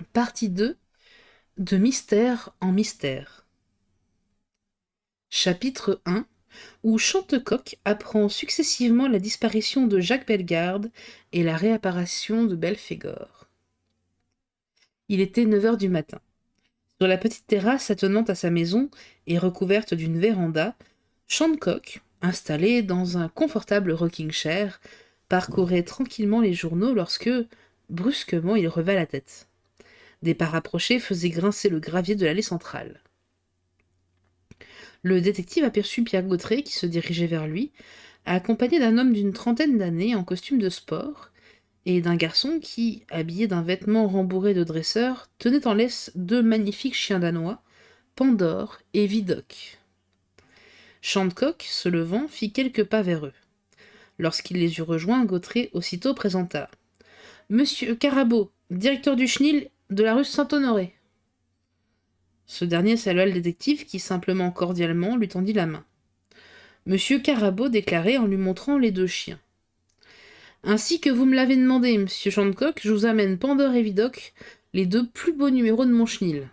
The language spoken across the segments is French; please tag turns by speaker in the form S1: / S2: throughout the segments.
S1: Partie 2 de Mystère en mystère. Chapitre 1 où Chantecoq apprend successivement la disparition de Jacques Bellegarde et la réapparition de Belphégor. Il était 9 heures du matin. Sur la petite terrasse attenante à sa maison et recouverte d'une véranda, Chantecoq, installé dans un confortable rocking-chair, parcourait tranquillement les journaux lorsque, brusquement, il releva la tête. Des pas rapprochés faisaient grincer le gravier de l'allée centrale. Le détective aperçut Pierre Gautret qui se dirigeait vers lui, accompagné d'un homme d'une trentaine d'années en costume de sport, et d'un garçon qui, habillé d'un vêtement rembourré de dresseur, tenait en laisse deux magnifiques chiens danois, Pandore et Vidocq. Chantecoq, se levant, fit quelques pas vers eux. Lorsqu'il les eut rejoints, Gautret aussitôt présenta « Monsieur Carabeau, directeur du chenil de la rue Saint-Honoré. » Ce dernier salua le détective qui, simplement cordialement, lui tendit la main. Monsieur Carabeau déclarait en lui montrant les deux chiens. Ainsi que vous me l'avez demandé, monsieur Chantecoq, je vous amène Pandore et Vidocq, les deux plus beaux numéros de mon chenil.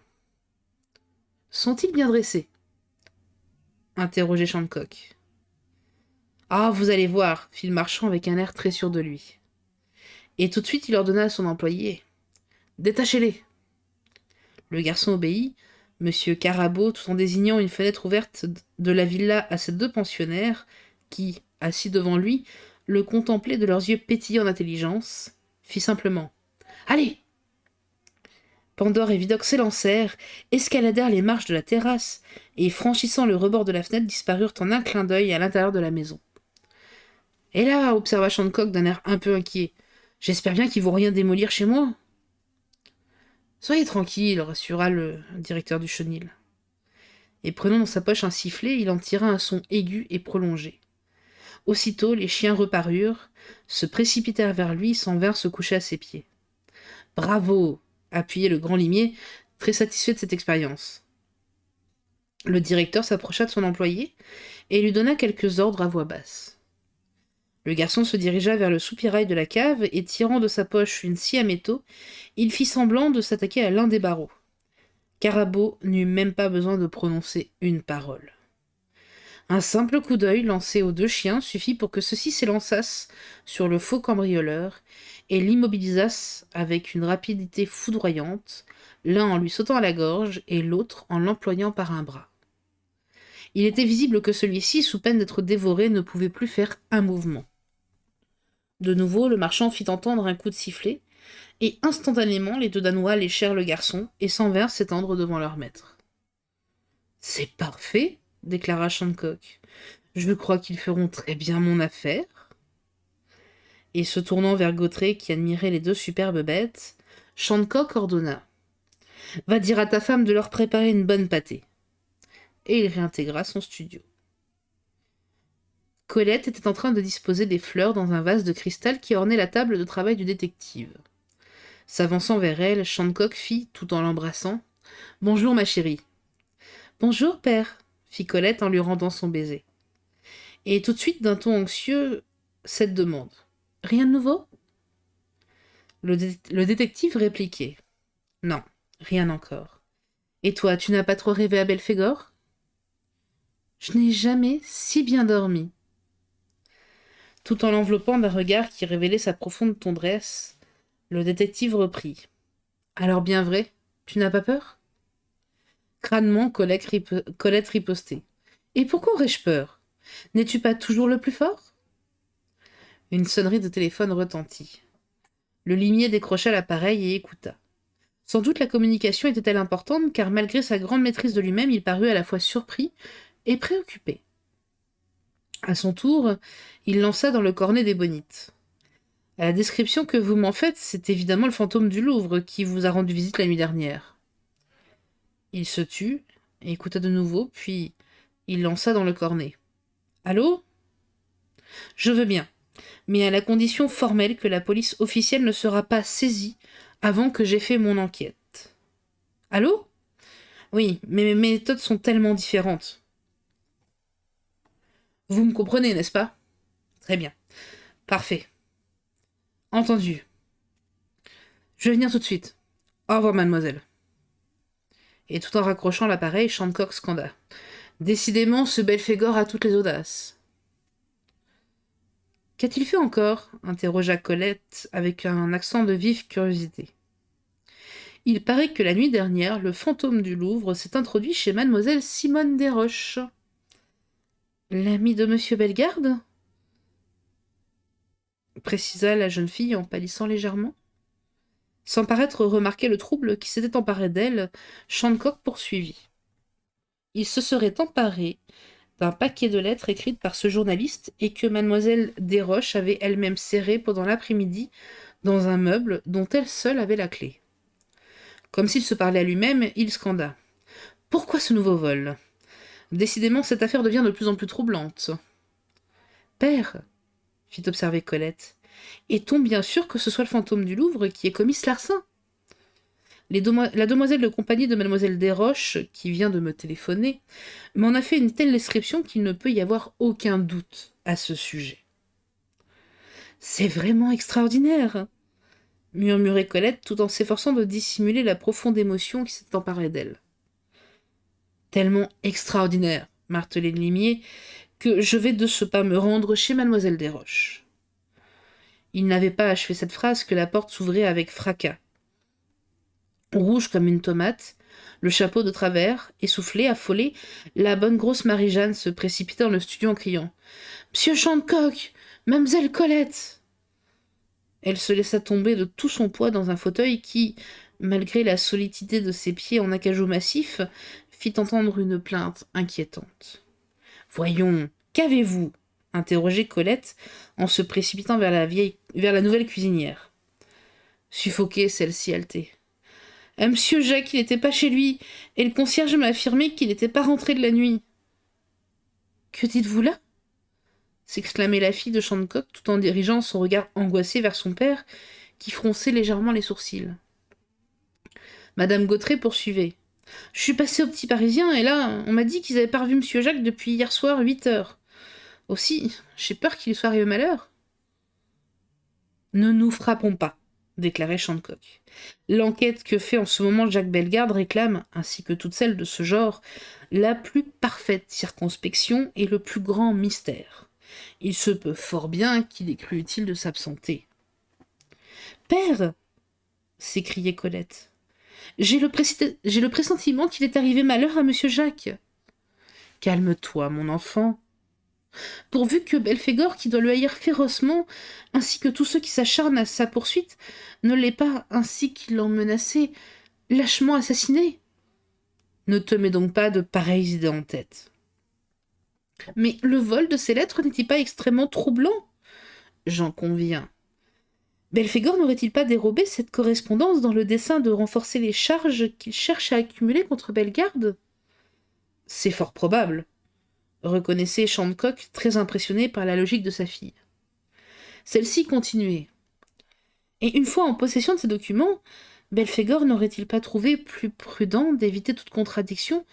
S1: Sont-ils bien dressés? Interrogeait Chantecoq. Ah, vous allez voir, fit le marchand avec un air très sûr de lui. Et tout de suite il ordonna à son employé. Détachez-les. Le garçon obéit, monsieur Carabeau, tout en désignant une fenêtre ouverte de la villa à ses deux pensionnaires, qui, assis devant lui, le contemplaient de leurs yeux pétillants d'intelligence, fit simplement « Allez !» Pandore et Vidocq s'élancèrent, escaladèrent les marches de la terrasse, et franchissant le rebord de la fenêtre, disparurent en un clin d'œil à l'intérieur de la maison. « Et là, observa Chantecoq d'un air un peu inquiet, j'espère bien qu'ils vont rien démolir chez moi. Soyez tranquille, rassura le directeur du chenil. Et prenant dans sa poche un sifflet, il en tira un son aigu et prolongé. Aussitôt, les chiens reparurent, se précipitèrent vers lui, s'en vinrent se coucher à ses pieds. Bravo! Appuyait le grand limier, très satisfait de cette expérience. Le directeur s'approcha de son employé et lui donna quelques ordres à voix basse. Le garçon se dirigea vers le soupirail de la cave et, tirant de sa poche une scie à métaux, il fit semblant de s'attaquer à l'un des barreaux. Carabeau n'eut même pas besoin de prononcer une parole. Un simple coup d'œil lancé aux deux chiens suffit pour que ceux-ci s'élançassent sur le faux cambrioleur et l'immobilisassent avec une rapidité foudroyante, l'un en lui sautant à la gorge et l'autre en l'employant par un bras. Il était visible que celui-ci, sous peine d'être dévoré, ne pouvait plus faire un mouvement. De nouveau, le marchand fit entendre un coup de sifflet, et instantanément les deux Danois léchèrent le garçon et s'en vinrent s'étendre devant leur maître. « C'est parfait, déclara Chantecoq. Je crois qu'ils feront très bien mon affaire. Et se tournant vers Gautret, qui admirait les deux superbes bêtes, Chantecoq ordonna. Va dire à ta femme de leur préparer une bonne pâtée. Et il réintégra son studio. Colette était en train de disposer des fleurs dans un vase de cristal qui ornait la table de travail du détective. S'avançant vers elle, Chantecoq fit, tout en l'embrassant, « Bonjour, ma chérie. »« Bonjour, père, » fit Colette en lui rendant son baiser. Et tout de suite, d'un ton anxieux, cette demande. « Rien de nouveau ?» Le détective répliquait. « Non, rien encore. Et toi, tu n'as pas trop rêvé à Belphégor ?»« Je n'ai jamais si bien dormi. » Tout en l'enveloppant d'un regard qui révélait sa profonde tendresse, le détective reprit. « Alors bien vrai, tu n'as pas peur ?» Crânement, Colette ripostait. « Et pourquoi aurais-je peur? N'es-tu pas toujours le plus fort ?» Une sonnerie de téléphone retentit. Le limier décrocha l'appareil et écouta. Sans doute la communication était-elle importante, car malgré sa grande maîtrise de lui-même, il parut à la fois surpris et préoccupé. À son tour, il lança dans le cornet des bonites. À la description que vous m'en faites, c'est évidemment le fantôme du Louvre qui vous a rendu visite la nuit dernière. Il se tut, et écouta de nouveau, puis il lança dans le cornet. Allô? Je veux bien, mais à la condition formelle que la police officielle ne sera pas saisie avant que j'aie fait mon enquête. Allô? Oui, mais mes méthodes sont tellement différentes. Vous me comprenez, n'est-ce pas? Très bien. Parfait. Entendu. Je vais venir tout de suite. Au revoir, mademoiselle. Et tout en raccrochant l'appareil, Shandcock scanda. Décidément, ce Belphégor a toutes les audaces. Qu'a-t-il fait encore interrogea Colette avec un accent de vive curiosité. Il paraît que la nuit dernière, le fantôme du Louvre s'est introduit chez mademoiselle Simone Desroches. L'ami de monsieur Bellegarde précisa la jeune fille en pâlissant légèrement. Sans paraître remarquer le trouble qui s'était emparé d'elle, Shandcock poursuivit. Il se serait emparé d'un paquet de lettres écrites par ce journaliste et que mademoiselle Desroches avait elle-même serré pendant l'après-midi dans un meuble dont elle seule avait la clé. Comme s'il se parlait à lui-même, il scanda. « Pourquoi ce nouveau vol ? Décidément, cette affaire devient de plus en plus troublante. »« Père, » fit observer Colette, « est-on bien sûr que ce soit le fantôme du Louvre qui ait commis ce larcin ? La demoiselle de compagnie de mademoiselle Desroches, qui vient de me téléphoner, m'en a fait une telle description qu'il ne peut y avoir aucun doute à ce sujet. »« C'est vraiment extraordinaire !» murmurait Colette tout en s'efforçant de dissimuler la profonde émotion qui s'était emparée d'elle. « Tellement extraordinaire, martelait Limier, que je vais de ce pas me rendre chez mademoiselle Desroches. » Il n'avait pas achevé cette phrase que la porte s'ouvrait avec fracas. Rouge comme une tomate, le chapeau de travers, essoufflée, affolée, la bonne grosse Marie-Jeanne se précipita dans le studio en criant « Monsieur Shandcock, Mamselle Colette !» Elle se laissa tomber de tout son poids dans un fauteuil qui, malgré la solidité de ses pieds en acajou massif, fit entendre une plainte inquiétante. « Voyons, qu'avez-vous » interrogeait Colette en se précipitant vers la nouvelle cuisinière. Suffoquée, celle-ci haletait. « Monsieur Jacques, il n'était pas chez lui, et le concierge m'a affirmé qu'il n'était pas rentré de la nuit. »« Que dites-vous là ?» s'exclamait la fille de Shandcock tout en dirigeant son regard angoissé vers son père, qui fronçait légèrement les sourcils. Madame Gautret poursuivait. « Je suis passée au Petit Parisien, et là, on m'a dit qu'ils n'avaient pas revu monsieur Jacques depuis hier soir, 8 heures. Aussi, j'ai peur qu'il soit arrivé malheur. »« Ne nous frappons pas, » déclarait Shandcock. « L'enquête que fait en ce moment Jacques Bellegarde réclame, ainsi que toutes celles de ce genre, la plus parfaite circonspection et le plus grand mystère. Il se peut fort bien qu'il ait cru utile de s'absenter. »« Père !» s'écriait Colette. « J'ai le pressentiment qu'il est arrivé malheur à monsieur Jacques. »« Calme-toi, mon enfant. Pourvu que Belphégor, qui doit le haïr férocement, ainsi que tous ceux qui s'acharnent à sa poursuite, ne l'ait pas, ainsi qu'il l'en menaçait, lâchement assassiné. Ne te mets donc pas de pareilles idées en tête. » « Mais le vol de ces lettres n'est-il pas extrêmement troublant ? » J'en conviens. Belphégor n'aurait-il pas dérobé cette correspondance dans le dessein de renforcer les charges qu'il cherche à accumuler contre Bellegarde ? C'est fort probable, reconnaissait Shandcock, très impressionné par la logique de sa fille. Celle-ci continuait. Et une fois en possession de ces documents, Belphégor n'aurait-il pas trouvé plus prudent d'éviter toute contradiction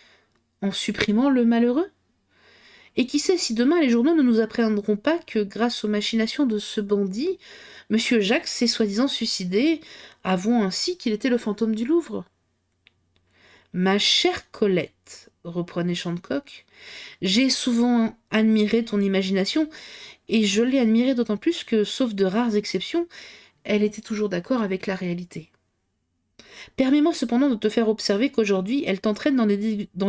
S1: en supprimant le malheureux ? Et qui sait si demain les journaux ne nous apprendront pas que, grâce aux machinations de ce bandit, monsieur Jacques s'est soi-disant suicidé, avouant ainsi qu'il était le fantôme du Louvre. « Ma chère Colette, » reprenait Shandcock, « j'ai souvent admiré ton imagination, et je l'ai admirée d'autant plus que, sauf de rares exceptions, elle était toujours d'accord avec la réalité. Permets-moi cependant de te faire observer qu'aujourd'hui, elle t'entraîne dans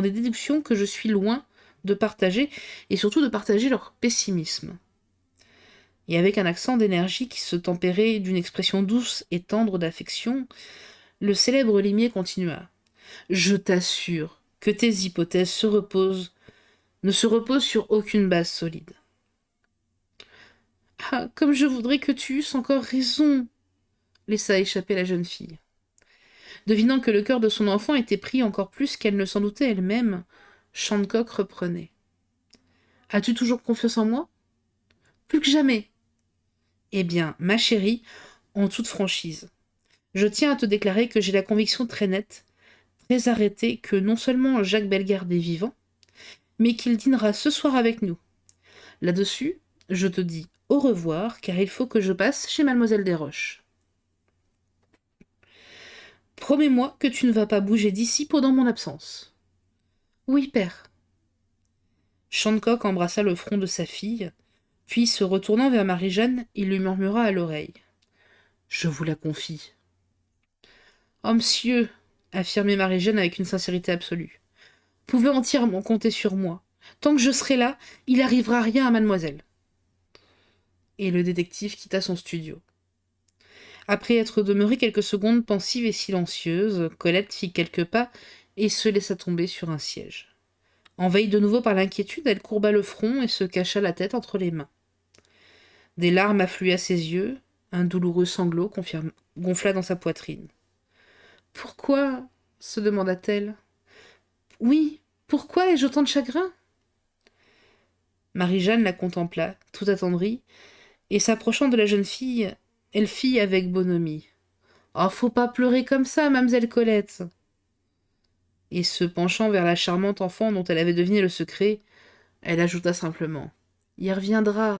S1: des déductions que je suis loin de partager, et surtout de partager leur pessimisme. » Et avec un accent d'énergie qui se tempérait d'une expression douce et tendre d'affection, le célèbre limier continua. « Je t'assure que tes hypothèses ne se reposent sur aucune base solide. »« Ah, comme je voudrais que tu eusses encore raison !» laissa échapper la jeune fille. Devinant que le cœur de son enfant était pris encore plus qu'elle ne s'en doutait elle-même, Shandcock reprenait. « As-tu toujours confiance en moi ? » ?»« Plus que jamais. »« Eh bien, ma chérie, en toute franchise, je tiens à te déclarer que j'ai la conviction très nette, très arrêtée, que non seulement Jacques Bellegarde est vivant, mais qu'il dînera ce soir avec nous. Là-dessus, je te dis au revoir, car il faut que je passe chez mademoiselle Desroches. « Promets-moi que tu ne vas pas bouger d'ici pendant mon absence. Oui, père. Shancock embrassa le front de sa fille, puis, se retournant vers Marie-Jeanne, il lui murmura à l'oreille. Je vous la confie. Oh, monsieur, affirmait Marie-Jeanne avec une sincérité absolue. Vous pouvez entièrement compter sur moi. Tant que je serai là, il n'arrivera rien à mademoiselle. Et le détective quitta son studio. Après être demeurée quelques secondes pensive et silencieuse, Colette fit quelques pas et se laissa tomber sur un siège. Envahie de nouveau par l'inquiétude, elle courba le front et se cacha la tête entre les mains. Des larmes affluaient à ses yeux, un douloureux sanglot gonfla dans sa poitrine. Pourquoi se demanda-t-elle. Oui, pourquoi ai-je autant de chagrin? Marie-Jeanne la contempla, tout attendrie, et s'approchant de la jeune fille, elle fit avec bonhomie. Oh, faut pas pleurer comme ça, mademoiselle Colette. Et se penchant vers la charmante enfant dont elle avait deviné le secret, elle ajouta simplement. Il reviendra,